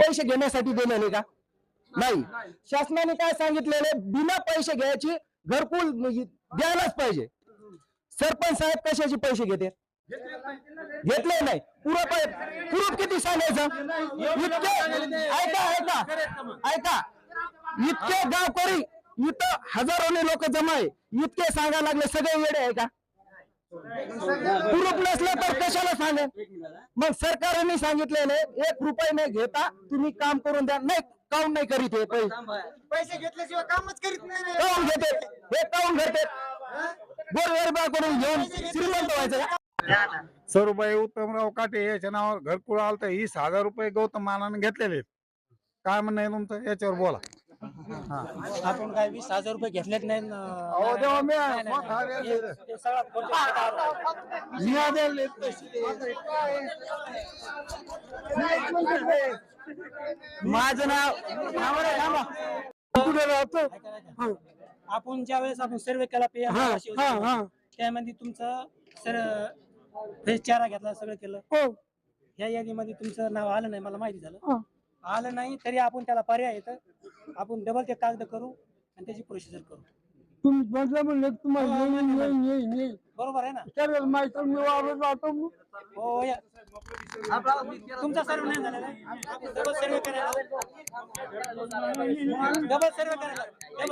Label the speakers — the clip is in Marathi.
Speaker 1: पैसे घेण्यासाठी दिलेले का? नाही. शासनाने काय सांगितलेले, बिना पैसे घ्यायची घरकुल द्यायलाच पाहिजे. सरपंच साहेब कशाचे पैसे घेते? घेतले नाही. पुरत किती सांगायचं? ऐका इतके गावकरी इथं हजारोने लोक जमा आहे, इतके सांगायला लागले, सगळे वेडे आहे का? पुरूप नसलं तर कशाला सांगा? मग सरकारने सांगितलेले 1 रुपये न घेता तुम्ही काम करून द्या. नाही, काऊन नाही करीत हे?
Speaker 2: पैसे घेतल्याशिवाय कामच करीत नाही.
Speaker 1: काऊन घेते हे? काऊन घेते? गोरगरिबाकडून घेऊन श्रीमंत व्हायचं?
Speaker 3: सरुबाई उत्तमराव काटे याच्या नावावर घरकुल आलत. 20,000 रुपये गौतम मानाने घेतलेले आहेत. काय म्हणणं आहे तुमचं याच्यावर? बोला.
Speaker 4: आपण काय 20,000 रुपये घेतलेच नाही.
Speaker 3: अहो देवा,
Speaker 1: माझं नाव कुठे राहतो?
Speaker 4: आपण ज्या वेळेस आपण सर्वे केला त्यामध्ये तुमचं फेज 4 घेतला, सगळं केलं. ह्या यादीमध्ये तुमचं नाव आलं नाही, मला माहिती झालं. आलं नाही तरी आपण त्याला पर्याय येतं, आपण डबल ते कागद करू आणि त्याची प्रोसिजर करू. बरोबर आहे ना? हो, तुमचा सर्व नाही झालेला आहे. डबल सर्वे करायला